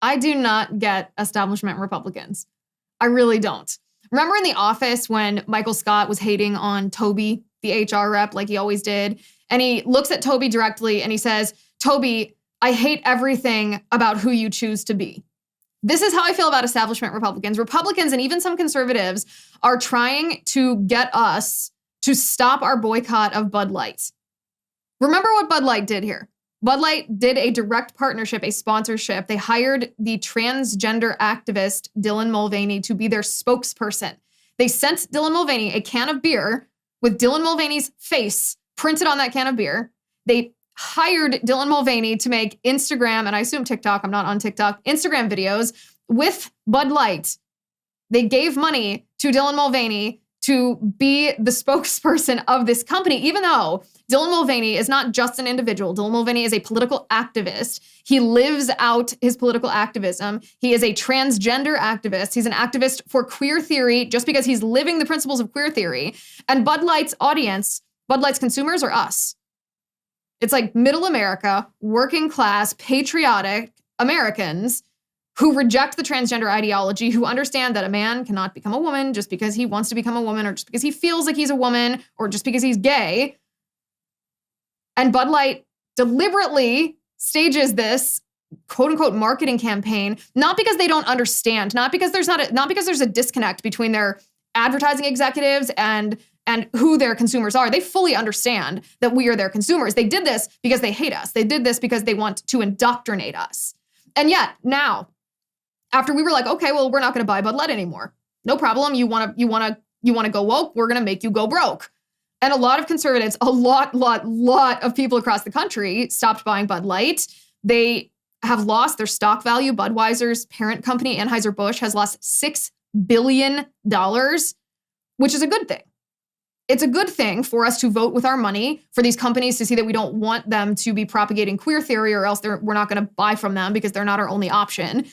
I do not get establishment Republicans. I really don't. Remember in The Office when Michael Scott was hating on Toby, the HR rep, like he always did? And he looks at Toby directly and he says, Toby, I hate everything about who you choose to be. This is how I feel about establishment Republicans. Republicans and even some conservatives are trying to get us to stop our boycott of Bud Light. Remember what Bud Light did here. Bud Light did a direct partnership, a sponsorship. They hired the transgender activist Dylan Mulvaney to be their spokesperson. They sent Dylan Mulvaney a can of beer with Dylan Mulvaney's face printed on that can of beer. They hired Dylan Mulvaney to make Instagram, and I assume TikTok, I'm not on TikTok, Instagram videos with Bud Light. They gave money to Dylan Mulvaney to be the spokesperson of this company, even though Dylan Mulvaney is not just an individual. Dylan Mulvaney is a political activist. He lives out his political activism. He is a transgender activist. He's an activist for queer theory just because he's living the principles of queer theory. And Bud Light's audience, Bud Light's consumers are us. It's like middle America, working class, patriotic Americans who reject the transgender ideology, who understand that a man cannot become a woman just because he wants to become a woman or just because he feels like he's a woman or just because he's gay. And Bud Light deliberately stages this quote unquote marketing campaign, not because they don't understand, not because there's a disconnect between their advertising executives and who their consumers are. They fully understand that we are their consumers. They did this because they hate us. They did this because they want to indoctrinate us. And yet now, after we were like, okay, well, we're not going to buy Bud Light anymore. No problem. You want to go woke? We're going to make you go broke. And a lot of conservatives, a lot of people across the country stopped buying Bud Light. They have lost their stock value. Budweiser's parent company, Anheuser-Busch, has lost $6 billion, which is a good thing. It's a good thing for us to vote with our money, for these companies to see that we don't want them to be propagating queer theory, or else we're not going to buy from them because they're not our only option.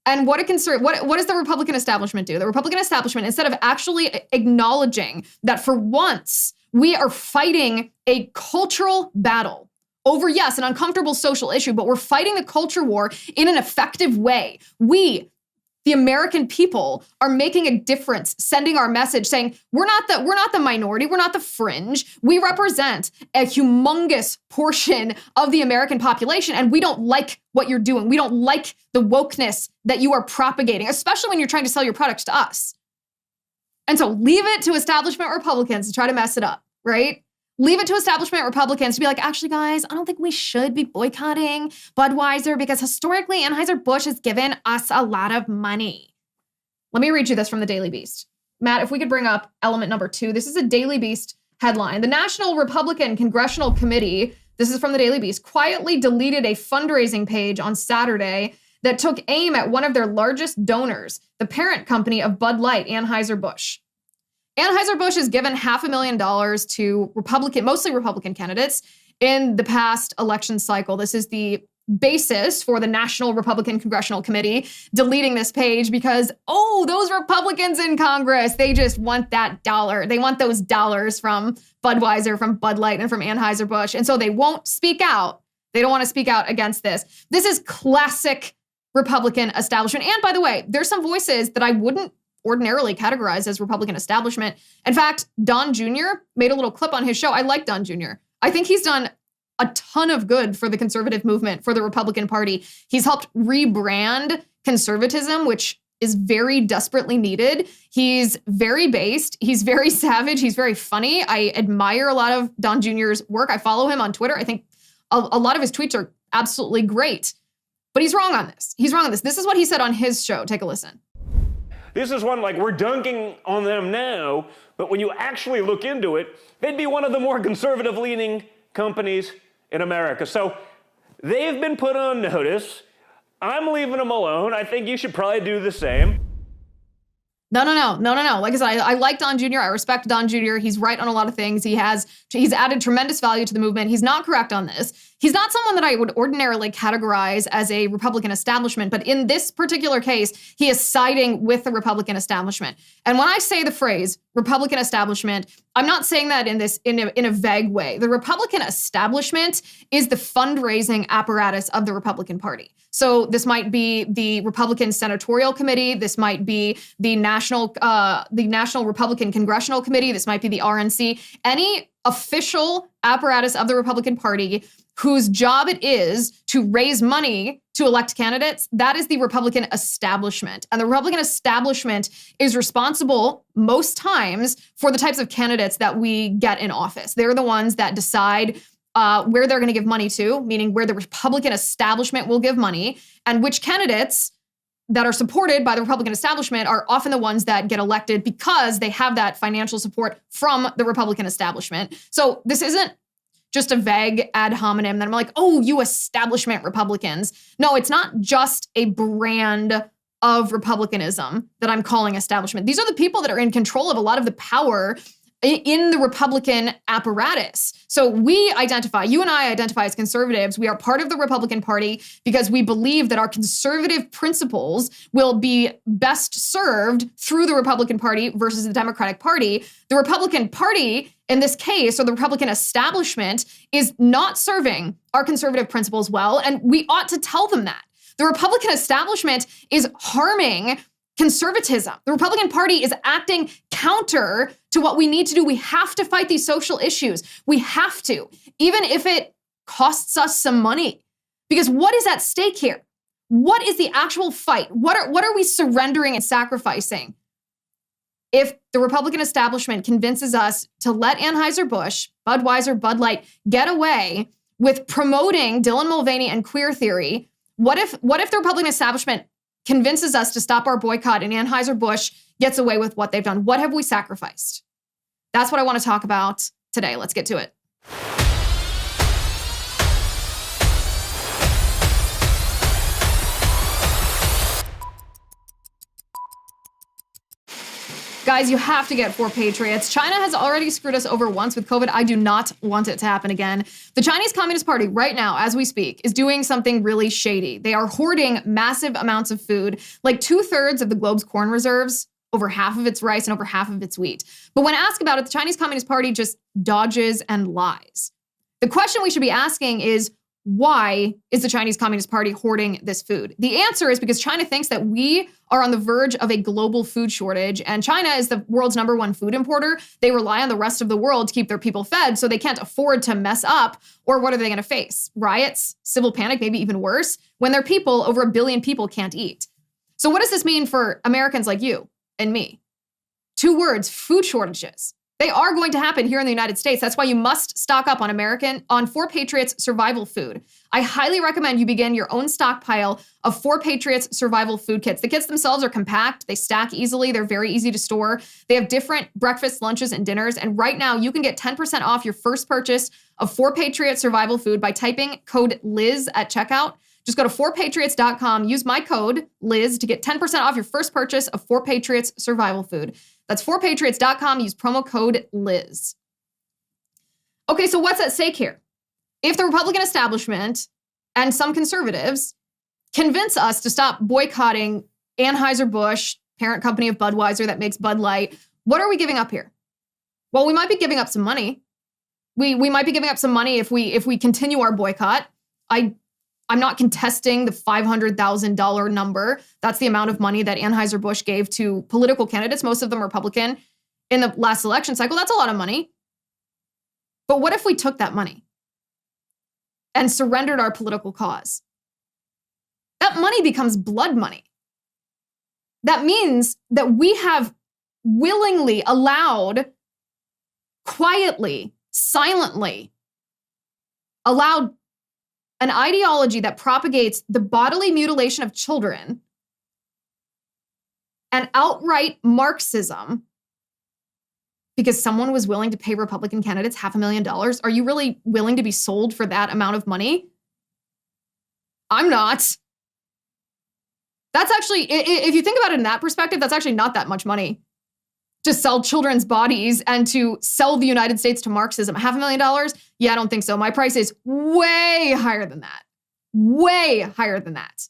And what does the Republican establishment do? The Republican establishment, instead of actually acknowledging that for once we are fighting a cultural battle over, yes, an uncomfortable social issue, but we're fighting the culture war in an effective way. We, the American people, are making a difference, sending our message saying, we're not the minority, we're not the fringe. We represent a humongous portion of the American population, and we don't like what you're doing. We don't like the wokeness that you are propagating, especially when you're trying to sell your products to us. And so leave it to establishment Republicans to try to mess it up, right? Leave it to establishment Republicans to be like, actually, guys, I don't think we should be boycotting Budweiser because historically Anheuser-Busch has given us a lot of money. Let me read you this from the Daily Beast. Matt, if we could bring up element number 2. This is a Daily Beast headline. The National Republican Congressional Committee, this is from the Daily Beast, quietly deleted a fundraising page on Saturday that took aim at one of their largest donors, the parent company of Bud Light, Anheuser-Busch. Anheuser-Busch has given $500,000 to mostly Republican candidates in the past election cycle. This is the basis for the National Republican Congressional Committee deleting this page because, those Republicans in Congress, they just want that dollar. They want those dollars from Budweiser, from Bud Light, and from Anheuser-Busch. And so they won't speak out. They don't want to speak out against this. This is classic Republican establishment. And by the way, there's some voices that I wouldn't ordinarily categorized as Republican establishment. In fact, Don Jr. made a little clip on his show. I like Don Jr. I think he's done a ton of good for the conservative movement, for the Republican Party. He's helped rebrand conservatism, which is very desperately needed. He's very based. He's very savage. He's very funny. I admire a lot of Don Jr.'s work. I follow him on Twitter. I think a lot of his tweets are absolutely great. But he's wrong on this. He's wrong on this. This is what he said on his show. Take a listen. This is one like we're dunking on them now, but when you actually look into it, they'd be one of the more conservative-leaning companies in America. So they've been put on notice. I'm leaving them alone. I think you should probably do the same. No. Like I said, I like Don Jr. I respect Don Jr. He's right on a lot of things. He's added tremendous value to the movement. He's not correct on this. He's not someone that I would ordinarily categorize as a Republican establishment, but in this particular case, he is siding with the Republican establishment. And when I say the phrase Republican establishment, I'm not saying that in a vague way. The Republican establishment is the fundraising apparatus of the Republican Party. So this might be the Republican Senatorial Committee. This might be the National Republican Congressional Committee. This might be the RNC. Any official apparatus of the Republican Party whose job it is to raise money to elect candidates, that is the Republican establishment. And the Republican establishment is responsible most times for the types of candidates that we get in office. They're the ones that decide where they're going to give money to, meaning where the Republican establishment will give money, and which candidates that are supported by the Republican establishment are often the ones that get elected because they have that financial support from the Republican establishment. So this isn't just a vague ad hominem that I'm like, oh, you establishment Republicans. No, it's not just a brand of Republicanism that I'm calling establishment. These are the people that are in control of a lot of the power in the Republican apparatus. So we identify, you and I identify as conservatives. We are part of the Republican Party because we believe that our conservative principles will be best served through the Republican Party versus the Democratic Party. The Republican Party, in this case, or the Republican establishment, is not serving our conservative principles well, and we ought to tell them that. The Republican establishment is harming conservatism. The Republican Party is acting counter to what we need to do. We have to fight these social issues. We have to, even if it costs us some money. Because what is at stake here? What is the actual fight? What are we surrendering and sacrificing? If the Republican establishment convinces us to let Anheuser-Busch, Budweiser, Bud Light get away with promoting Dylan Mulvaney and queer theory, what if the Republican establishment convinces us to stop our boycott and Anheuser-Busch gets away with what they've done? What have we sacrificed? That's what I want to talk about today. Let's get to it. Guys, you have to get For Patriots. China has already screwed us over once with COVID. I do not want it to happen again. The Chinese Communist Party right now, as we speak, is doing something really shady. They are hoarding massive amounts of food, like 2/3 of the globe's corn reserves, over half of its rice, and over half of its wheat. But when asked about it, the Chinese Communist Party just dodges and lies. The question we should be asking is, why is the Chinese Communist Party hoarding this food? The answer is because China thinks that we are on the verge of a global food shortage, and China is the world's #1 food importer. They rely on the rest of the world to keep their people fed, so they can't afford to mess up. Or what are they going to face? Riots, civil panic, maybe even worse, when their people, over 1 billion people, can't eat. So what does this mean for Americans like you and me? 2 words: food shortages. They are going to happen here in the United States. That's why you must stock up on For Patriots survival food. I highly recommend you begin your own stockpile of For Patriots survival food kits. The kits themselves are compact. They stack easily. They're very easy to store. They have different breakfasts, lunches, and dinners. And right now, you can get 10% off your first purchase of For Patriots survival food by typing code Liz at checkout. Just go to forpatriots.com, use my code Liz to get 10% off your first purchase of For Patriots survival food. That's forpatriots.com, use promo code Liz. Okay, so what's at stake here? If the Republican establishment and some conservatives convince us to stop boycotting Anheuser-Busch, parent company of Budweiser that makes Bud Light, what are we giving up here? Well, we might be giving up some money. We might be giving up some money if we continue our boycott. I'm not contesting the $500,000 number. That's the amount of money that Anheuser-Busch gave to political candidates, most of them Republican, in the last election cycle. That's a lot of money. But what if we took that money and surrendered our political cause? That money becomes blood money. That means that we have willingly allowed, quietly, silently, allowed an ideology that propagates the bodily mutilation of children and outright Marxism because someone was willing to pay Republican candidates $500,000. Are you really willing to be sold for that amount of money? I'm not. That's actually, if you think about it in that perspective, that's actually not that much money. to sell children's bodies and to sell the United States to Marxism. $500,000? Yeah, I don't think so. My price is way higher than that. Way higher than that.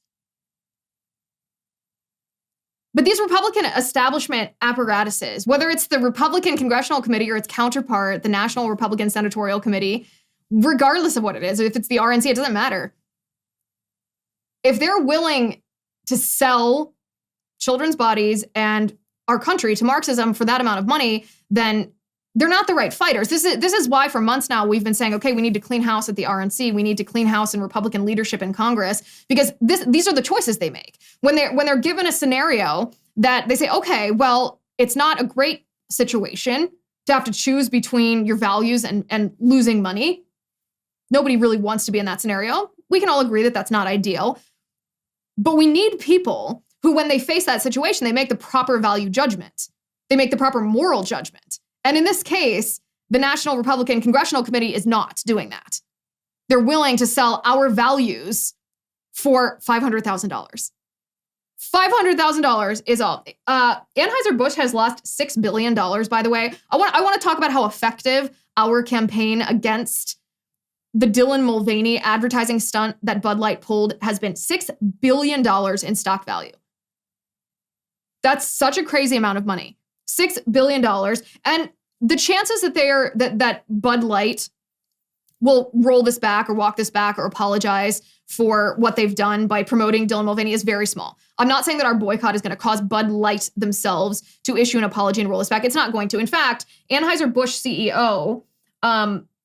But these Republican establishment apparatuses, whether it's the Republican Congressional Committee or its counterpart, the National Republican Senatorial Committee, regardless of what it is, if it's the RNC, it doesn't matter. If they're willing to sell children's bodies and our country to Marxism for that amount of money, then they're not the right fighters. This is why for months now we've been saying, okay, we need to clean house at the RNC. We need to clean house in Republican leadership in Congress, because these are the choices they make. When they're given a scenario that they say, okay, well, it's not a great situation to have to choose between your values and losing money. Nobody really wants to be in that scenario. We can all agree that that's not ideal. But we need people who, when they face that situation, they make the proper value judgment. They make the proper moral judgment. And in this case, the National Republican Congressional Committee is not doing that. They're willing to sell our values for $500,000. $500,000 is all. Anheuser-Busch has lost $6 billion, by the way. I want to talk about how effective our campaign against the Dylan Mulvaney advertising stunt that Bud Light pulled has been $6 billion in stock value. That's such a crazy amount of money. $6 billion. And the chances that Bud Light will roll this back or walk this back or apologize for what they've done by promoting Dylan Mulvaney is very small. I'm not saying that our boycott is going to cause Bud Light themselves to issue an apology and roll this back. It's not going to. In fact, Anheuser-Busch CEO,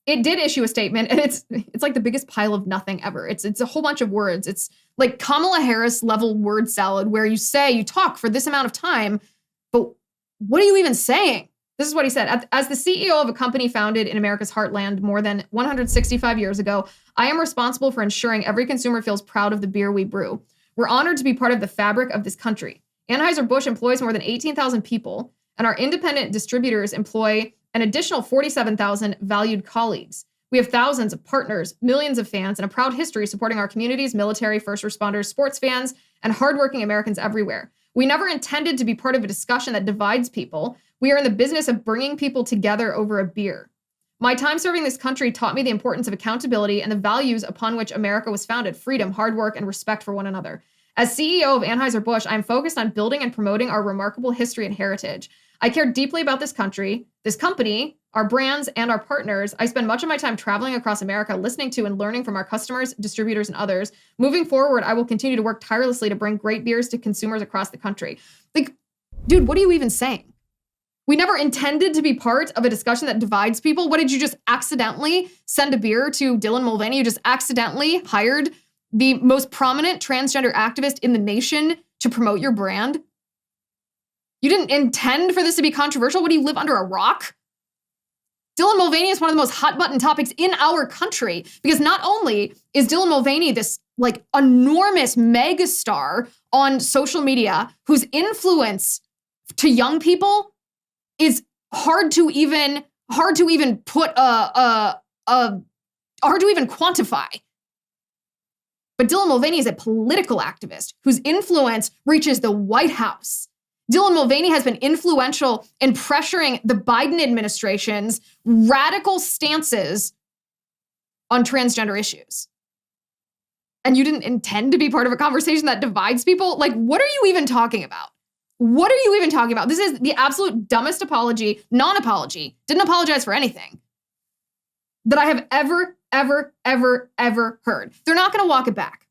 it did issue a statement, and it's like the biggest pile of nothing ever. It's a whole bunch of words. It's like Kamala Harris level word salad where you talk for this amount of time, but what are you even saying? This is what he said. As the CEO of a company founded in America's heartland more than 165 years ago, I am responsible for ensuring every consumer feels proud of the beer we brew. We're honored to be part of the fabric of this country. Anheuser-Busch employs more than 18,000 people, and our independent distributors employ an additional 47,000 valued colleagues. We have thousands of partners, millions of fans, and a proud history supporting our communities, military, first responders, sports fans, and hardworking Americans everywhere. We never intended to be part of a discussion that divides people. We are in the business of bringing people together over a beer. My time serving this country taught me the importance of accountability and the values upon which America was founded: freedom, hard work, and respect for one another. As CEO of Anheuser-Busch, I am focused on building and promoting our remarkable history and heritage. I care deeply about this country, this company, our brands, and our partners. I spend much of my time traveling across America, listening to and learning from our customers, distributors, and others. Moving forward, I will continue to work tirelessly to bring great beers to consumers across the country. Like, dude, what are you even saying? We never intended to be part of a discussion that divides people. What, did you just accidentally send a beer to Dylan Mulvaney? You just accidentally hired the most prominent transgender activist in the nation to promote your brand? You didn't intend for this to be controversial? What, do you live under a rock? Dylan Mulvaney is one of the most hot button topics in our country, because not only is Dylan Mulvaney this like enormous megastar on social media whose influence to young people is hard to even quantify. But Dylan Mulvaney is a political activist whose influence reaches the White House. Dylan Mulvaney has been influential in pressuring the Biden administration's radical stances on transgender issues. And you didn't intend to be part of a conversation that divides people? Like, what are you even talking about? What are you even talking about? This is the absolute dumbest non-apology, didn't apologize for anything, that I have ever heard. They're not going to walk it back,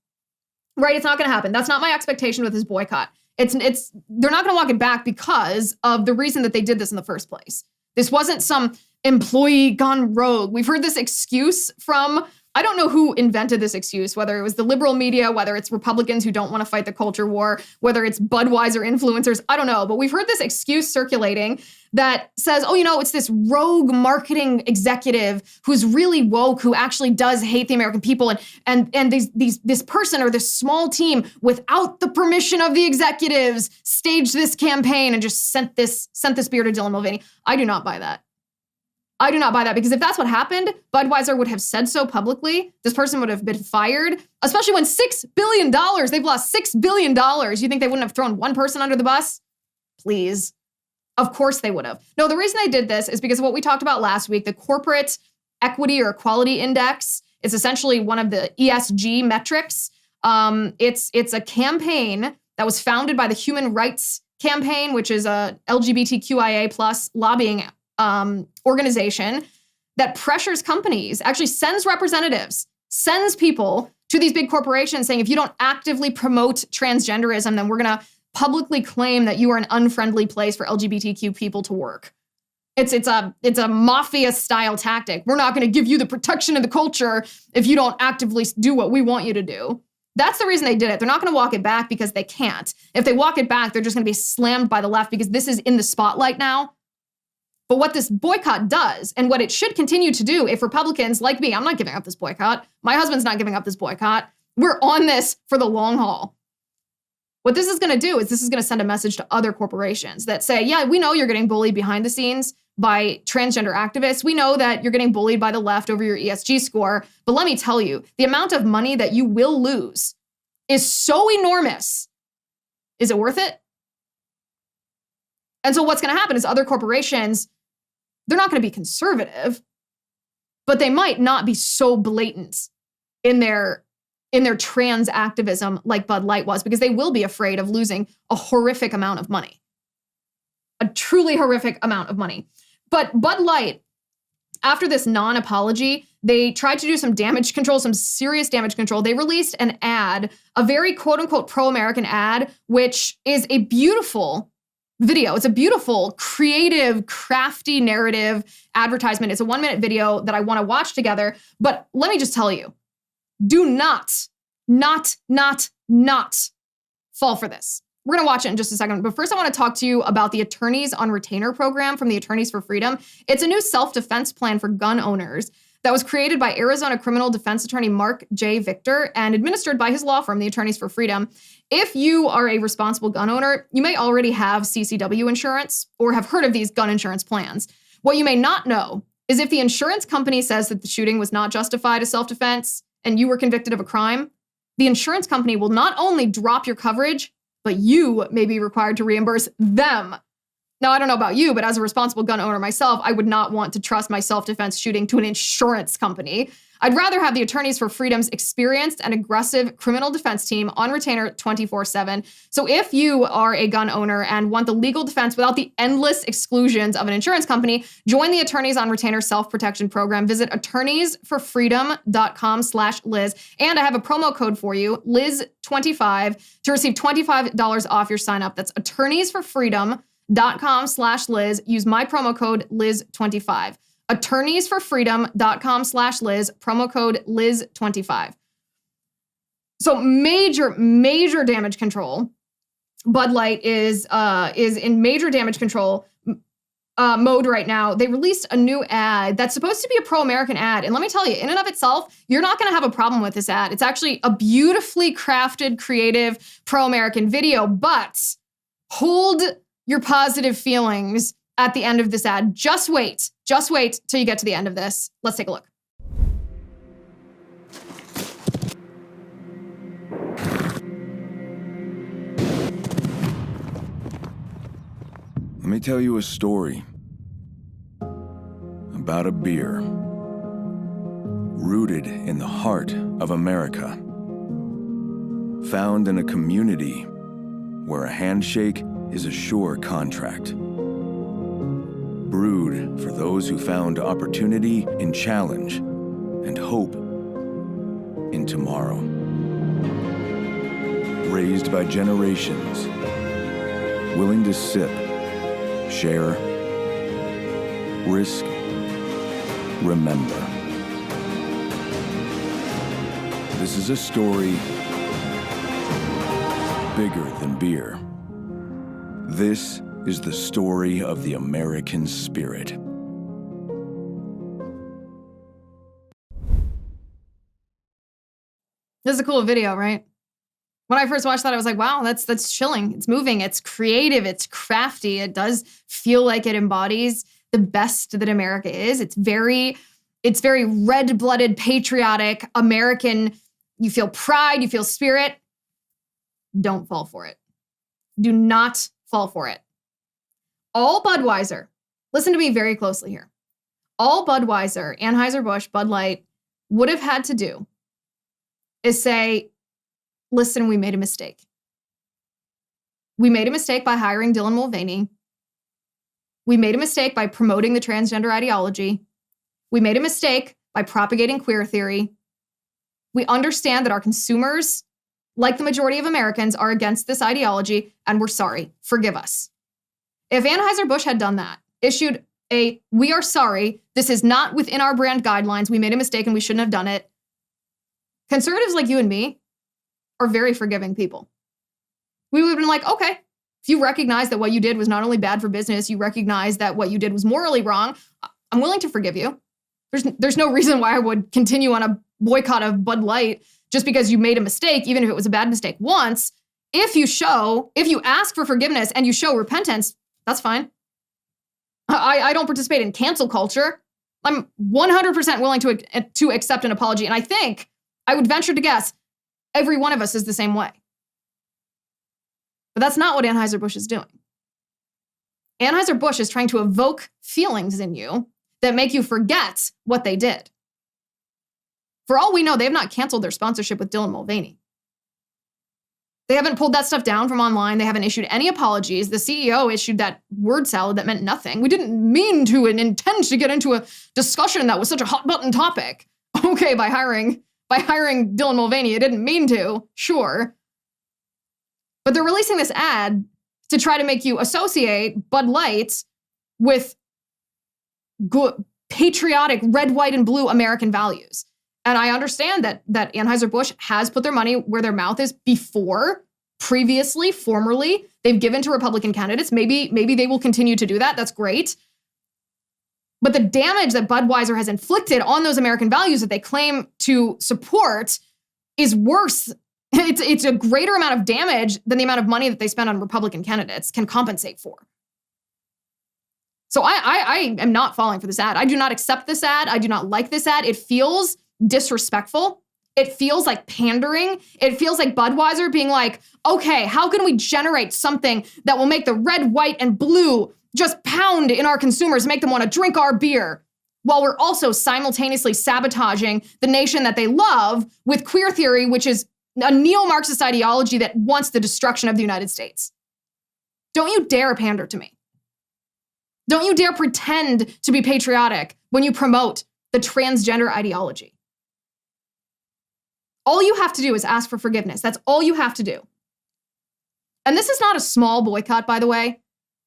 right? It's not going to happen. That's not my expectation with this boycott. They're not going to walk it back because of the reason that they did this in the first place. This wasn't some employee gone rogue. We've heard this excuse from, I don't know who invented this excuse, whether it was the liberal media, whether it's Republicans who don't want to fight the culture war, whether it's Budweiser influencers, I don't know. But we've heard this excuse circulating that says, oh, it's this rogue marketing executive who's really woke, who actually does hate the American people. And this person or this small team, without the permission of the executives, staged this campaign and just sent this beer to Dylan Mulvaney. I do not buy that. I do not buy that, because if that's what happened, Budweiser would have said so publicly. This person would have been fired, especially when $6 billion, they've lost $6 billion. You think they wouldn't have thrown one person under the bus? Please. Of course they would have. No, the reason they did this is because of what we talked about last week. The Corporate Equity or Equality Index is essentially one of the ESG metrics. It's a campaign that was founded by the Human Rights Campaign, which is a LGBTQIA plus lobbying organization that pressures companies, actually sends representatives, sends people to these big corporations saying, if you don't actively promote transgenderism, then we're going to publicly claim that you are an unfriendly place for LGBTQ people to work. It's a mafia style tactic. We're not going to give you the protection of the culture if you don't actively do what we want you to do. That's the reason they did it. They're not going to walk it back because they can't. If they walk it back, they're just going to be slammed by the left because this is in the spotlight now. But what this boycott does, and what it should continue to do, if Republicans like me, I'm not giving up this boycott. My husband's not giving up this boycott. We're on this for the long haul. What this is going to do is this is going to send a message to other corporations that say, yeah, we know you're getting bullied behind the scenes by transgender activists. We know that you're getting bullied by the left over your ESG score. But let me tell you, the amount of money that you will lose is so enormous. Is it worth it? And so what's going to happen is other corporations, they're not going to be conservative, but they might not be so blatant in their trans activism like Bud Light was, because they will be afraid of losing a horrific amount of money. A truly horrific amount of money. But Bud Light, after this non-apology, they tried to do some damage control, some serious damage control. They released an ad, a very quote-unquote pro-American ad, which is a beautiful video. It's a beautiful, creative, crafty narrative advertisement. It's a 1-minute video that I want to watch together. But let me just tell you, do not fall for this. We're going to watch it in just a second. But first, I want to talk to you about the Attorneys on Retainer program from the Attorneys for Freedom. It's a new self-defense plan for gun owners that was created by Arizona criminal defense attorney Mark J. Victor and administered by his law firm, the Attorneys for Freedom. If you are a responsible gun owner, you may already have CCW insurance or have heard of these gun insurance plans. What you may not know is if the insurance company says that the shooting was not justified as self-defense and you were convicted of a crime, the insurance company will not only drop your coverage, but you may be required to reimburse them. Now, I don't know about you, but as a responsible gun owner myself, I would not want to trust my self-defense shooting to an insurance company. I'd rather have the Attorneys for Freedom's experienced and aggressive criminal defense team on retainer 24/7. So if you are a gun owner and want the legal defense without the endless exclusions of an insurance company, join the Attorneys on Retainer self-protection program. Visit attorneysforfreedom.com/Liz. And I have a promo code for you, Liz25, to receive $25 off your sign up. That's attorneysforfreedom.com/Liz. Use my promo code Liz25. attorneysforfreedom.com/Liz, promo code Liz25. So major damage control. Bud Light is in major damage control mode right now. They released a new ad that's supposed to be a pro-American ad. And let me tell you, in and of itself, you're not going to have a problem with this ad. It's actually a beautifully crafted, creative, pro-American video, but hold your positive feelings at the end of this ad. Just wait till you get to the end of this. Let's take a look. Let me tell you a story about a beer rooted in the heart of America, found in a community where a handshake is a sure contract. Brewed for those who found opportunity in challenge and hope in tomorrow. Raised by generations, willing to sip, share, risk, remember. This is a story bigger than beer. This is the story of the American spirit. This is a cool video, right? When I first watched that, I was like, wow, that's chilling. It's moving, it's creative, it's crafty. It does feel like it embodies the best that America is. It's very red-blooded, patriotic, American. You feel pride, you feel spirit. Don't fall for it. Do not fall for it. All Budweiser, listen to me very closely here. All Budweiser, Anheuser-Busch, Bud Light would have had to do is say, listen, we made a mistake. We made a mistake by hiring Dylan Mulvaney. We made a mistake by promoting the transgender ideology. We made a mistake by propagating queer theory. We understand that our consumers, like the majority of Americans, are against this ideology, and we're sorry. Forgive us. If Anheuser-Busch had done that, issued a, we are sorry, this is not within our brand guidelines, we made a mistake and we shouldn't have done it, conservatives like you and me are very forgiving people. We would have been like, okay, if you recognize that what you did was not only bad for business, you recognize that what you did was morally wrong, I'm willing to forgive you. There's no reason why I would continue on a boycott of Bud Light just because you made a mistake, even if it was a bad mistake once. If you ask for forgiveness and you show repentance, that's fine. I don't participate in cancel culture. I'm 100% willing to accept an apology. And I think, I would venture to guess, every one of us is the same way. But that's not what Anheuser-Busch is doing. Anheuser-Busch is trying to evoke feelings in you that make you forget what they did. For all we know, they have not canceled their sponsorship with Dylan Mulvaney. They haven't pulled that stuff down from online. They haven't issued any apologies. The CEO issued that word salad that meant nothing. We didn't mean to and intend to get into a discussion that was such a hot button topic. Okay, by hiring Dylan Mulvaney, it didn't mean to, sure. But they're releasing this ad to try to make you associate Bud Light with good, patriotic, red, white, and blue American values. And I understand that Anheuser-Busch has put their money where their mouth is before, previously, formerly. They've given to Republican candidates. Maybe they will continue to do that. That's great. But the damage that Budweiser has inflicted on those American values that they claim to support is worse. It's a greater amount of damage than the amount of money that they spend on Republican candidates can compensate for. So I am not falling for this ad. I do not accept this ad. I do not like this ad. It feels disrespectful. It feels like pandering. It feels like Budweiser being like, okay, how can we generate something that will make the red, white, and blue just pound in our consumers, make them want to drink our beer, while we're also simultaneously sabotaging the nation that they love with queer theory, which is a neo-Marxist ideology that wants the destruction of the United States. Don't you dare pander to me. Don't you dare pretend to be patriotic when you promote the transgender ideology. All you have to do is ask for forgiveness. That's all you have to do. And this is not a small boycott, by the way.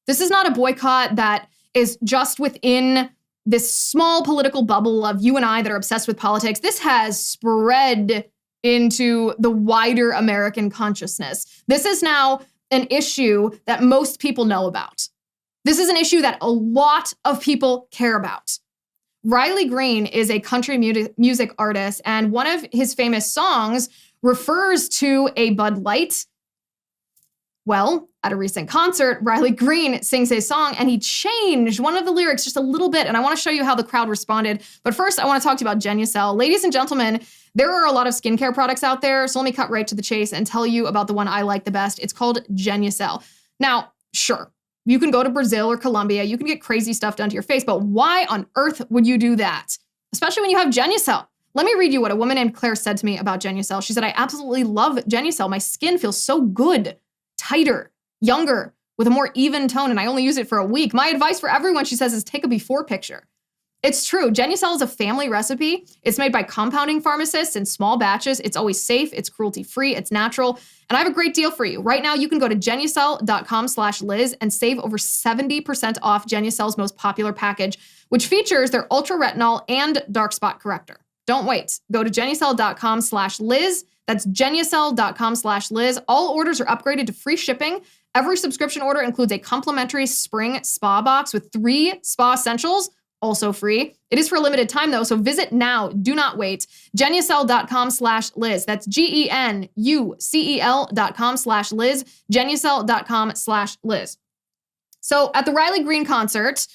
This is not a boycott that is just within this small political bubble of you and I that are obsessed with politics. This has spread into the wider American consciousness. This is now an issue that most people know about. This is an issue that a lot of people care about. Riley Green is a country music artist, and one of his famous songs refers to a Bud Light. Well, at a recent concert, Riley Green sings a song, and he changed one of the lyrics just a little bit, and I want to show you how the crowd responded. But first, I want to talk to you about Genucel. Ladies and gentlemen, there are a lot of skincare products out there, so let me cut right to the chase and tell you about the one I like the best. It's called Genucel. Now, sure, you can go to Brazil or Colombia, you can get crazy stuff done to your face, but why on earth would you do that? Especially when you have Genucel. Let me read you what a woman named Claire said to me about Genucel. She said, I absolutely love Genucel. My skin feels so good, tighter, younger, with a more even tone, and I only use it for a week. My advice for everyone, she says, is take a before picture. It's true. Genucel is a family recipe. It's made by compounding pharmacists in small batches. It's always safe. It's cruelty-free. It's natural. And I have a great deal for you. Right now, you can go to Genucel.com/Liz and save over 70% off Genucel's most popular package, which features their ultra retinol and dark spot corrector. Don't wait. Go to Genucel.com/Liz. That's Genucel.com/Liz. All orders are upgraded to free shipping. Every subscription order includes a complimentary spring spa box with 3 spa essentials, also free. It is for a limited time though, so visit now. Do not wait. Genucel.com/Liz. That's GENUCEL.com/Liz. Genucel.com/Liz. So at the Riley Green concert,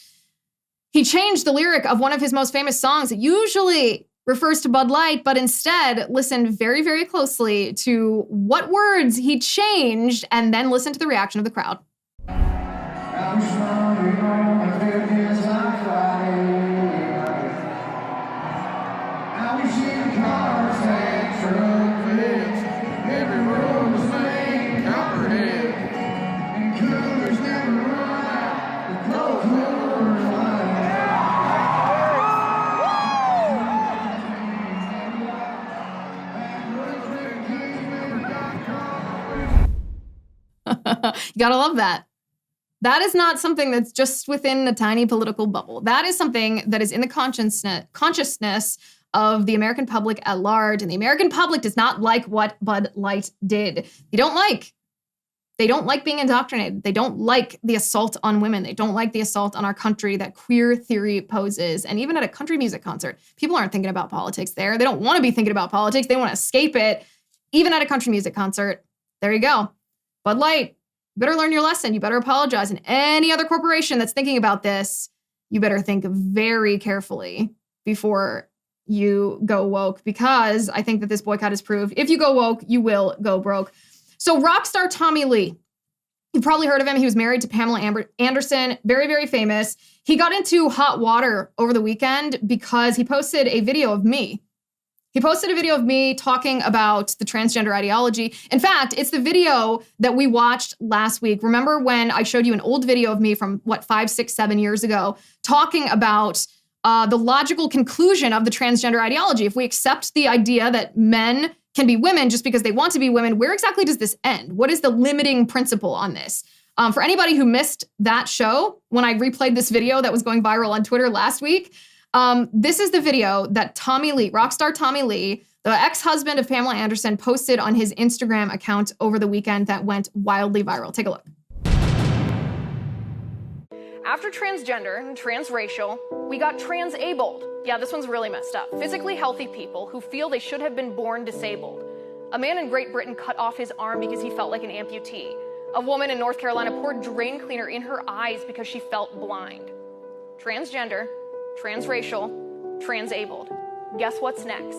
he changed the lyric of one of his most famous songs. It usually refers to Bud Light, but instead listen very, very closely to what words he changed and then listen to the reaction of the crowd. I'm sorry. gotta love that. That is not something that's just within a tiny political bubble. That is something that is in the consciousness of the American public at large. And the American public does not like what Bud Light did. They don't like being indoctrinated. They don't like the assault on women. They don't like the assault on our country that queer theory poses. And even at a country music concert, people aren't thinking about politics there. They don't want to be thinking about politics. They want to escape it. Even at a country music concert, there you go. Bud Light, you better learn your lesson. You better apologize. And any other corporation that's thinking about this, you better think very carefully before you go woke, because I think that this boycott has proved if you go woke, you will go broke. So rock star Tommy Lee, you've probably heard of him. He was married to Pamela Anderson, very, very famous. He got into hot water over the weekend because he posted a video of me. He posted a video of me talking about the transgender ideology. In fact, it's the video that we watched last week. Remember when I showed you an old video of me from 5, 6, 7 years ago, talking about the logical conclusion of the transgender ideology? If we accept the idea that men can be women just because they want to be women, where exactly does this end? What is the limiting principle on this? For anybody who missed that show, when I replayed this video that was going viral on Twitter last week, this is the video that Tommy Lee, rock star Tommy Lee, the ex-husband of Pamela Anderson, posted on his Instagram account over the weekend that went wildly viral. Take a look. After transgender and transracial, we got transabled. Yeah, this one's really messed up. Physically healthy people who feel they should have been born disabled. A man in Great Britain cut off his arm because he felt like an amputee. A woman in North Carolina poured drain cleaner in her eyes because she felt blind. Transgender, transracial, transabled. Guess what's next?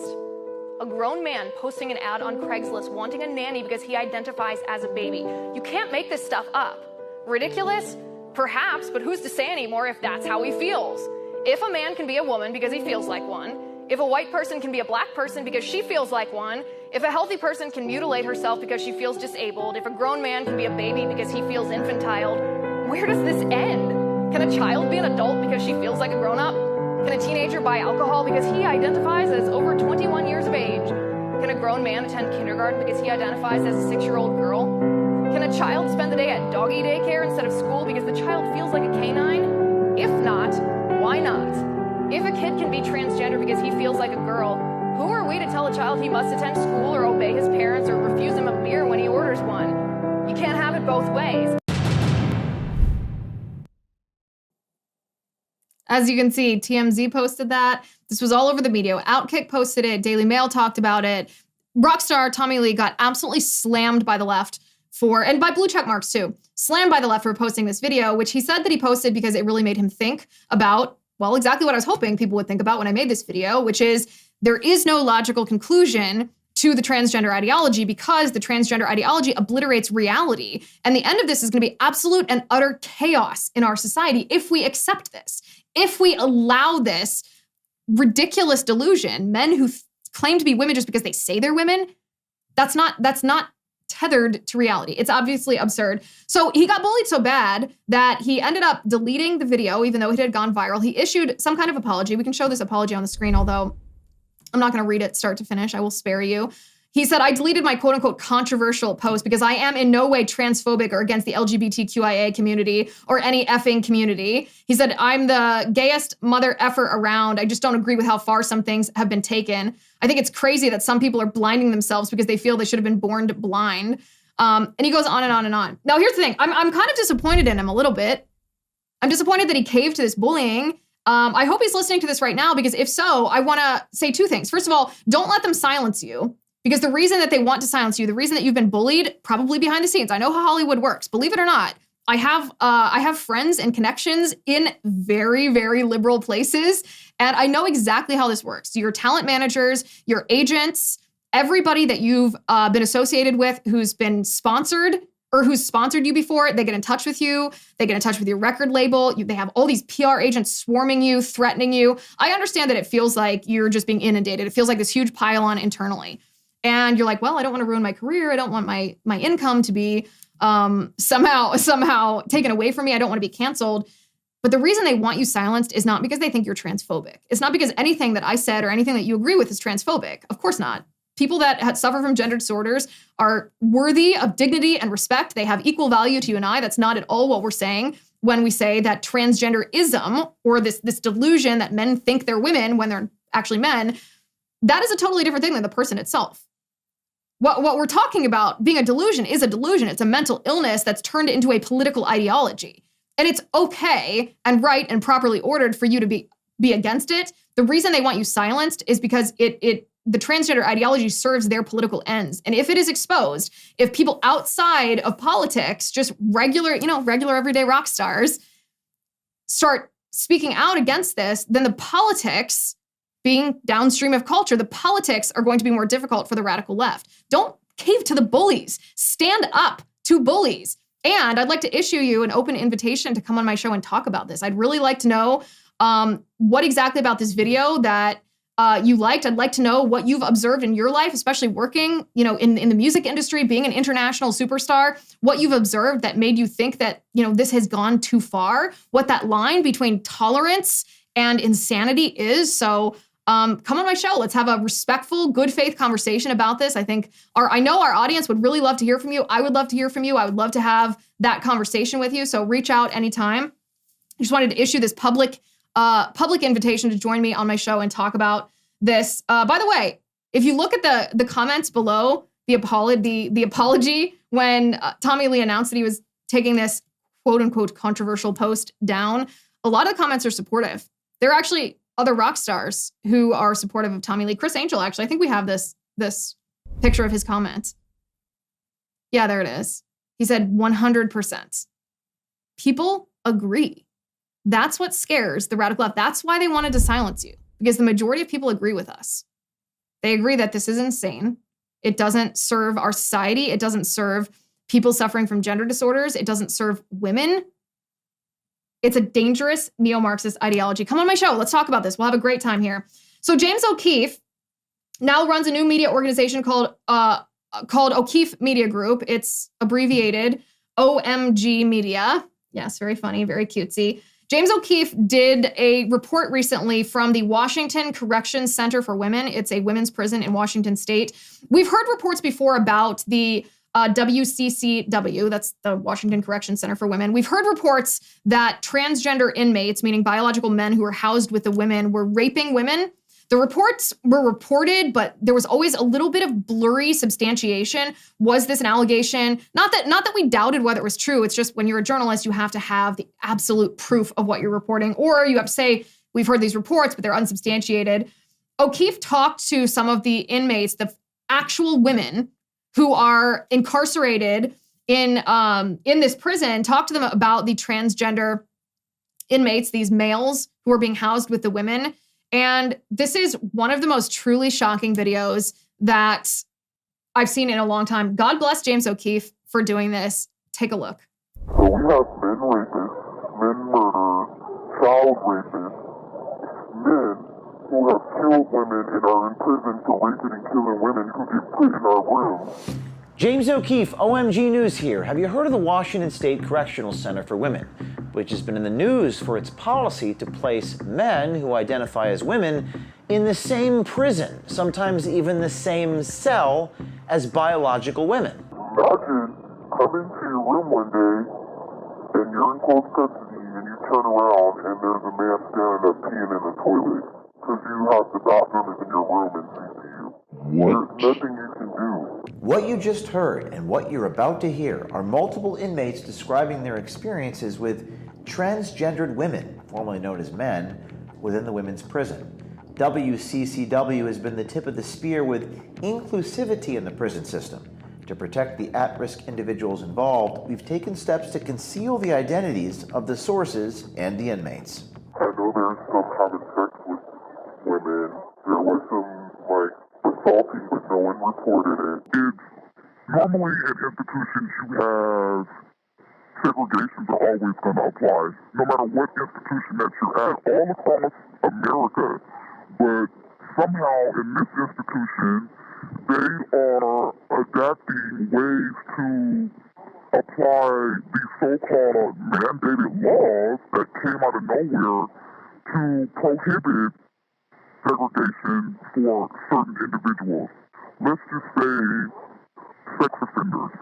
A grown man posting an ad on Craigslist wanting a nanny because he identifies as a baby. You can't make this stuff up. Ridiculous? Perhaps, but who's to say anymore if that's how he feels? If a man can be a woman because he feels like one, if a white person can be a black person because she feels like one, if a healthy person can mutilate herself because she feels disabled, if a grown man can be a baby because he feels infantile, where does this end? Can a child be an adult because she feels like a grown-up? Can a teenager buy alcohol because he identifies as over 21 years of age? Can a grown man attend kindergarten because he identifies as a 6-year-old girl? Can a child spend the day at doggy daycare instead of school because the child feels like a canine? If not, why not? If a kid can be transgender because he feels like a girl, who are we to tell a child he must attend school or obey his parents or refuse him a beer when he orders one? You can't have it both ways. As you can see, TMZ posted that. This was all over the media. Outkick posted it. Daily Mail talked about it. Rockstar Tommy Lee got absolutely slammed by the left and by blue check marks too, slammed by the left for posting this video, which he said that he posted because it really made him think about, well, exactly what I was hoping people would think about when I made this video, which is there is no logical conclusion to the transgender ideology because the transgender ideology obliterates reality. And the end of this is going to be absolute and utter chaos in our society if we accept this. If we allow this ridiculous delusion, men who claim to be women just because they say they're women, that's not tethered to reality. It's obviously absurd. So he got bullied so bad that he ended up deleting the video, even though it had gone viral. He issued some kind of apology. We can show this apology on the screen, although I'm not going to read it start to finish. I will spare you. He said, I deleted my quote unquote controversial post because I am in no way transphobic or against the LGBTQIA community or any effing community. He said, I'm the gayest mother effer around. I just don't agree with how far some things have been taken. I think it's crazy that some people are blinding themselves because they feel they should have been born blind. And he goes on and on and on. Now, here's the thing. I'm kind of disappointed in him a little bit. I'm disappointed that he caved to this bullying. I hope he's listening to this right now, because if so, I want to say two things. First of all, don't let them silence you. Because the reason that they want to silence you, the reason that you've been bullied, probably behind the scenes. I know how Hollywood works. Believe it or not, I have friends and connections in very, very liberal places, and I know exactly how this works. Your talent managers, your agents, everybody that you've been associated with who's been sponsored or who's sponsored you before, they get in touch with you. They get in touch with your record label. They have all these PR agents swarming you, threatening you. I understand that it feels like you're just being inundated. It feels like this huge pile-on internally. And you're like, well, I don't want to ruin my career. I don't want my income to be somehow taken away from me. I don't want to be canceled. But the reason they want you silenced is not because they think you're transphobic. It's not because anything that I said or anything that you agree with is transphobic. Of course not. People that suffer from gender disorders are worthy of dignity and respect. They have equal value to you and I. That's not at all what we're saying when we say that transgenderism, or this delusion that men think they're women when they're actually men, that is a totally different thing than the person itself. What we're talking about, being a delusion, is a delusion. It's a mental illness that's turned into a political ideology. And it's okay and right and properly ordered for you to be against it. The reason they want you silenced is because the transgender ideology serves their political ends. And if it is exposed, if people outside of politics, just regular everyday rock stars, start speaking out against this, then the politics, being downstream of culture, the politics are going to be more difficult for the radical left. Don't cave to the bullies. Stand up to bullies. And I'd like to issue you an open invitation to come on my show and talk about this. I'd really like to know what exactly about this video that you liked. I'd like to know what you've observed in your life, especially working, in the music industry, being an international superstar, what you've observed that made you think that, this has gone too far, what that line between tolerance and insanity is. So come on my show. Let's have a respectful, good faith conversation about this. I know our audience would really love to hear from you. I would love to hear from you. I would love to have that conversation with you. So reach out anytime. I just wanted to issue this public invitation to join me on my show and talk about this. By the way, if you look at the comments below the apology when Tommy Lee announced that he was taking this quote unquote controversial post down, a lot of the comments are supportive. There are actually other rock stars who are supportive of Tommy Lee. Chris Angel, actually, I think we have this picture of his comments. Yeah, there it is. He said 100%. People agree. That's what scares the radical left. That's why they wanted to silence you, because the majority of people agree with us. They agree that this is insane. It doesn't serve our society. It doesn't serve people suffering from gender disorders. It doesn't serve women. It's a dangerous neo-Marxist ideology. Come on my show. Let's talk about this. We'll have a great time here. So James O'Keefe now runs a new media organization called O'Keefe Media Group. It's abbreviated OMG Media. Yes, very funny, very cutesy. James O'Keefe did a report recently from the Washington Corrections Center for Women. It's a women's prison in Washington State. We've heard reports before about the WCCW, that's the Washington Correction Center for Women. We've heard reports that transgender inmates, meaning biological men who were housed with the women, were raping women. The reports were reported, but there was always a little bit of blurry substantiation. Was this an allegation? Not that we doubted whether it was true. It's just when you're a journalist, you have to have the absolute proof of what you're reporting, or you have to say, we've heard these reports, but they're unsubstantiated. O'Keefe talked to some of the inmates, the actual women who are incarcerated in this prison, talk to them about the transgender inmates, these males who are being housed with the women. And this is one of the most truly shocking videos that I've seen in a long time. God bless James O'Keefe for doing this. Take a look. So we have men rapists, men murderers, child rapists, men who have killed women and are in prison for raping and killing women who get put in our rooms. James O'Keefe, OMG News here. Have you heard of the Washington State Correctional Center for Women, which has been in the news for its policy to place men who identify as women in the same prison, sometimes even the same cell, as biological women? Imagine coming to your room one day and you're in close custody and you turn around and there's a man standing up peeing in the toilet because you have the doctors in your room and CCU. There's nothing you can do. What you just heard and what you're about to hear are multiple inmates describing their experiences with transgendered women, formerly known as men, within the women's prison. WCCW has been the tip of the spear with inclusivity in the prison system. To protect the at-risk individuals involved, we've taken steps to conceal the identities of the sources and the inmates. I know there's some having sex with women. There was some, assaulting, but no one reported it. It's normally in institutions you have segregations are always going to apply, no matter what institution that you're at, all across America. But somehow in this institution, they are adapting ways to apply these so-called mandated laws that came out of nowhere to prohibit segregation for certain individuals. let's just say sex offenders.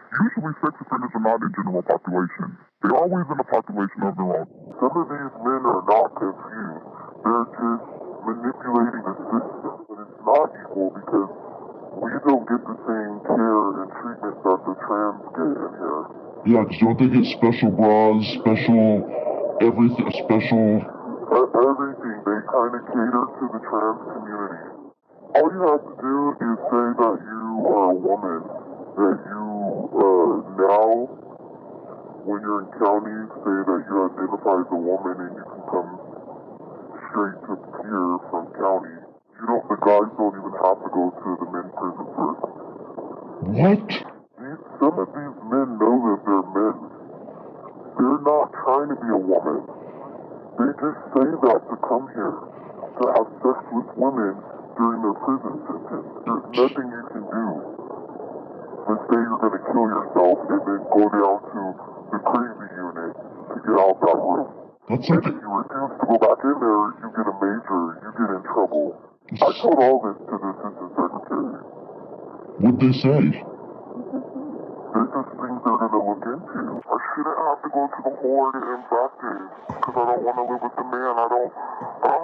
Usually sex offenders are not in general population. They're always in a population of their own. Some of these men are not confused. They're just manipulating the system. And it's not equal because we don't get the same care and treatment that the trans get in here. Yeah, because don't they get special bras, special everything, special... Everything. They kind of cater to the trans community. All you have to do is say that you are a woman, that you now, when you're in counties, say that you identify as a woman and you can come straight to here from county. The guys don't even have to go to the men's prison first. What? Some of these men know that they're men. They're not trying to be a woman. They just say that to come here, to have sex with women during their prison sentence. There's nothing you can do but say you're going to kill yourself and then go down to the crazy unit to get out that room. That's And like... if you refuse to go back in there, you get a major, you get in trouble. I told all this to the assistant secretary. What'd they say? This is things they're going to look into. I shouldn't have to go to the horde and practice because I don't want to live with the man. I don't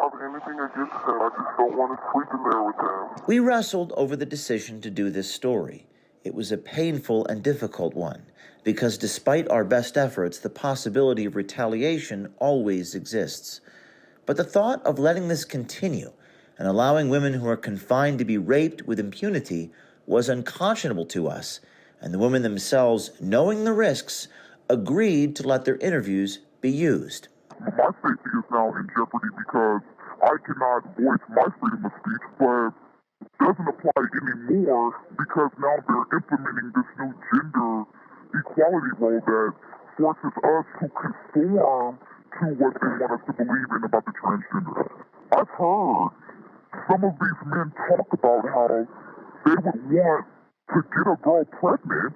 have anything against him. I just don't want to sleep in there with him. We wrestled over the decision to do this story. It was a painful and difficult one because despite our best efforts, the possibility of retaliation always exists. But the thought of letting this continue and allowing women who are confined to be raped with impunity was unconscionable to us, and the women themselves, knowing the risks, agreed to let their interviews be used. My safety is now in jeopardy because I cannot voice my freedom of speech, but it doesn't apply anymore because now they're implementing this new gender equality role that forces us to conform to what they want us to believe in about the transgender. I've heard some of these men talk about how they would want to get a girl pregnant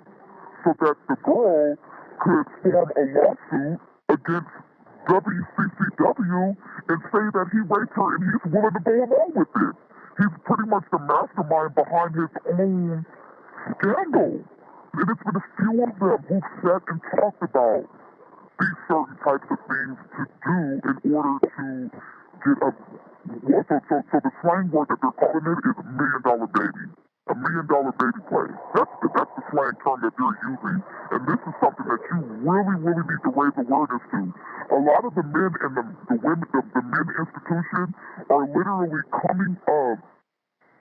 so that the girl could form a lawsuit against WCCW and say that he raped her and he's willing to go along with it. He's pretty much the mastermind behind his own scandal. And it's been a few of them who sat and talked about these certain types of things to do in order to get a... So the slang word that they're calling it is $1 million baby. $1 million baby play. That's the slang term that they're using. And this is something that you really, really need to raise awareness to. A lot of the men in the men institution are literally coming up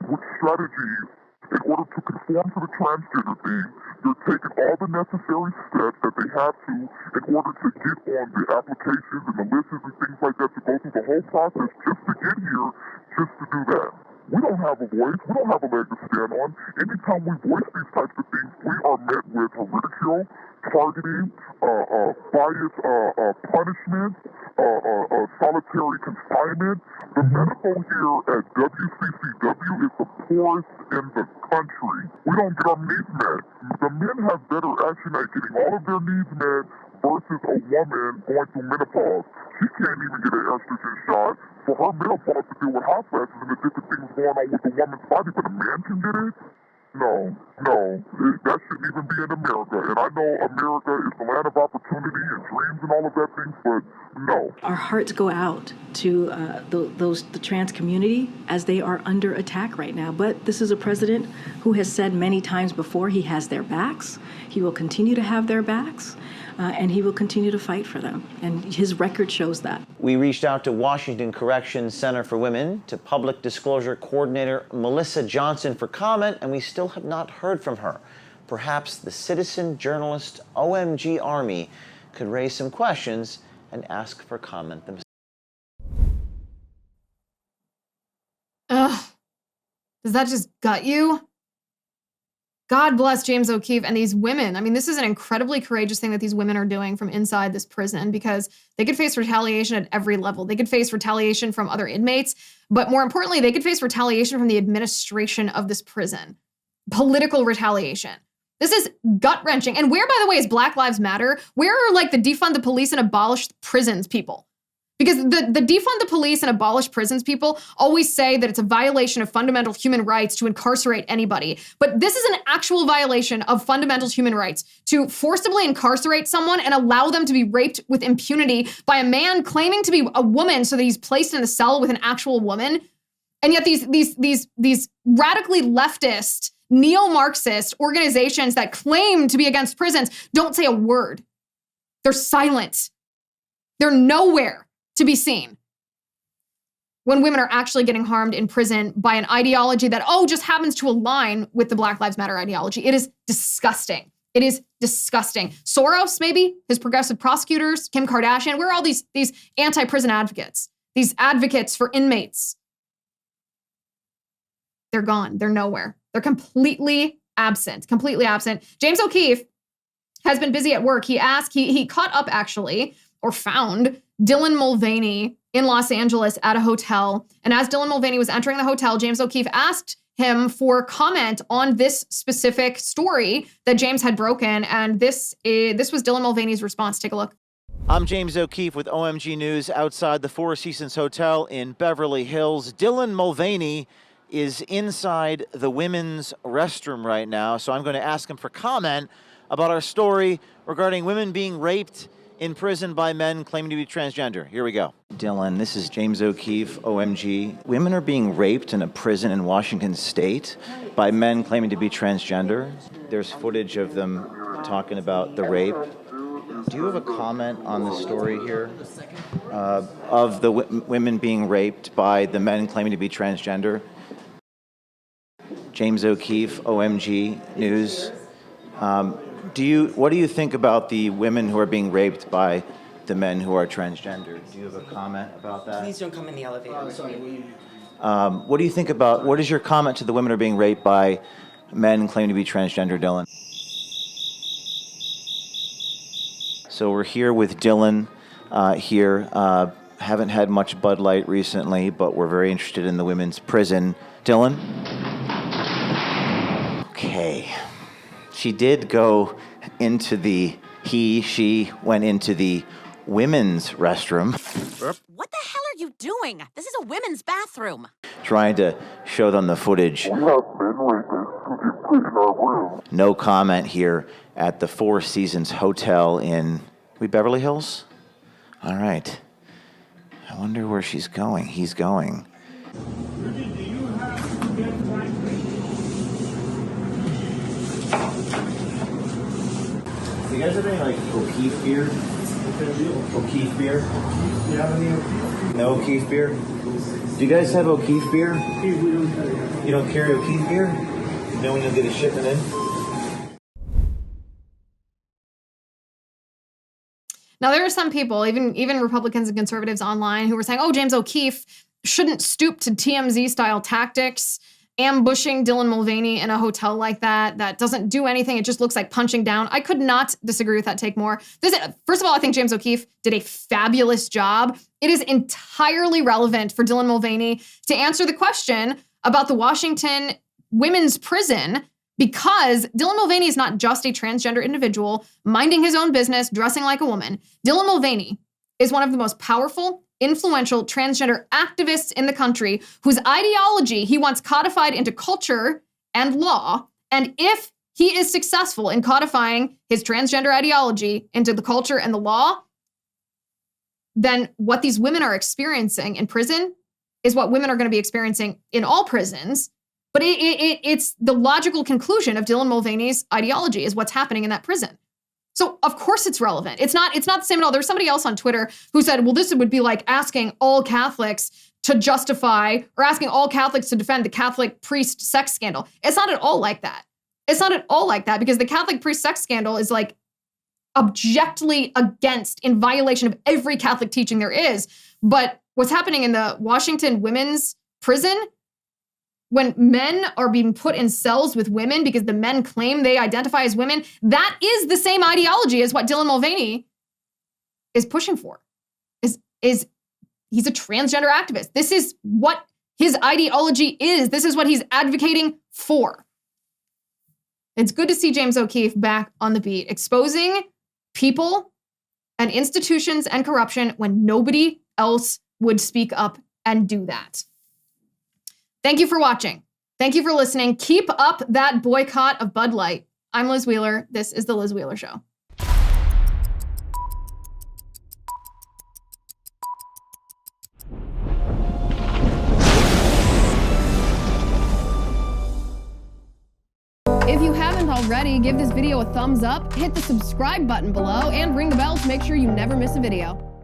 with strategies in order to conform to the transgender thing. They're taking all the necessary steps that they have to in order to get on the applications and the lists and things like that to go through the whole process just to get here, just to do that. We don't have a voice. We don't have a leg to stand on. Anytime we voice these types of things, we are met with ridicule, targeting, bias, punishment, solitary confinement. The medical here at WCCW is the poorest in the country. We don't get our needs met. The men have better action at getting all of their needs met versus a woman going through menopause. She can't even get an estrogen shot. For her menopause to deal with hot flashes and the different things going on with the woman's body, but a man can get it? No. That shouldn't even be in America. And I know America is the land of opportunity and dreams and all of that things, but no. Our hearts go out to the trans community as they are under attack right now. But this is a president who has said many times before he has their backs. He will continue to have their backs. And he will continue to fight for them. And his record shows that. We reached out to Washington Corrections Center for Women, to Public Disclosure Coordinator Melissa Johnson for comment, and we still have not heard from her. Perhaps the citizen journalist OMG Army could raise some questions and ask for comment themselves. Ugh. Does that just gut you? God bless James O'Keefe and these women. I mean, this is an incredibly courageous thing that these women are doing from inside this prison because they could face retaliation at every level. They could face retaliation from other inmates, but more importantly, they could face retaliation from the administration of this prison. Political retaliation. This is gut-wrenching. And where, by the way, is Black Lives Matter? Where are like the defund the police and abolish prisons people? Because the defund the police and abolish prisons people always say that it's a violation of fundamental human rights to incarcerate anybody. But this is an actual violation of fundamental human rights to forcibly incarcerate someone and allow them to be raped with impunity by a man claiming to be a woman so that he's placed in a cell with an actual woman. And yet these radically leftist, neo-Marxist organizations that claim to be against prisons don't say a word. They're silent. They're nowhere to be seen when women are actually getting harmed in prison by an ideology that, just happens to align with the Black Lives Matter ideology. It is disgusting. It is disgusting. Soros, maybe, his progressive prosecutors, Kim Kardashian, where are all these anti-prison advocates, these advocates for inmates? They're gone. They're nowhere. They're completely absent. James O'Keefe has been busy at work. He caught up actually, or found Dylan Mulvaney in Los Angeles at a hotel. And as Dylan Mulvaney was entering the hotel, James O'Keefe asked him for comment on this specific story that James had broken. And this was Dylan Mulvaney's response. Take a look. I'm James O'Keefe with OMG News outside the Four Seasons Hotel in Beverly Hills. Dylan Mulvaney is inside the women's restroom right now, so I'm going to ask him for comment about our story regarding women being raped in prison by men claiming to be transgender. Here we go. Dylan, this is James O'Keefe, OMG. Women are being raped in a prison in Washington State by men claiming to be transgender. There's footage of them talking about the rape. Do you have a comment on the story here of the women being raped by the men claiming to be transgender? James O'Keefe, OMG News. What do you think about the women who are being raped by the men who are transgender? Do you have a comment about that? Please don't come in the elevator. What do you think about, what is your comment to the women who are being raped by men claiming to be transgender, Dylan? So we're here with Dylan here. Haven't had much Bud Light recently, but we're very interested in the women's prison. Dylan? Okay. She did go into she went into the women's restroom. What the hell are you doing? This is a women's bathroom. Trying to show them the footage. We have men rapists who get put in our room. No comment here at the Four Seasons Hotel in Beverly Hills? All right. I wonder where she's going. He's going. Do you guys have any, O'Keefe beer? O'Keefe beer? Do you have any? No O'Keefe beer? Do you guys have O'Keefe beer? You don't carry O'Keefe beer? You know when you'll get a shipment in? Now, there are some people, even Republicans and conservatives online, who were saying, James O'Keefe shouldn't stoop to TMZ-style tactics, ambushing Dylan Mulvaney in a hotel like that doesn't do anything. It just looks like punching down. I could not disagree with that take more. First of all, I think James O'Keefe did a fabulous job. It is entirely relevant for Dylan Mulvaney to answer the question about the Washington women's prison, because Dylan Mulvaney is not just a transgender individual minding his own business, dressing like a woman. Dylan Mulvaney is one of the most powerful, influential transgender activists in the country whose ideology he wants codified into culture and law. And if he is successful in codifying his transgender ideology into the culture and the law, then what these women are experiencing in prison is what women are going to be experiencing in all prisons. But it's the logical conclusion of Dylan Mulvaney's ideology is what's happening in that prison. So of course it's relevant. It's not the same at all. There's somebody else on Twitter who said, well, this would be like asking all Catholics to justify or asking all Catholics to defend the Catholic priest sex scandal. It's not at all like that. It's not at all like that, because the Catholic priest sex scandal is like objectively against, in violation of every Catholic teaching there is. But what's happening in the Washington women's prison, when men are being put in cells with women because the men claim they identify as women, that is the same ideology as what Dylan Mulvaney is pushing for. He's a transgender activist. This is what his ideology is. This is what he's advocating for. It's good to see James O'Keefe back on the beat, exposing people and institutions and corruption when nobody else would speak up and do that. Thank you for watching. Thank you for listening. Keep up that boycott of Bud Light. I'm Liz Wheeler. This is The Liz Wheeler Show. If you haven't already, give this video a thumbs up, hit the subscribe button below, and ring the bell to make sure you never miss a video.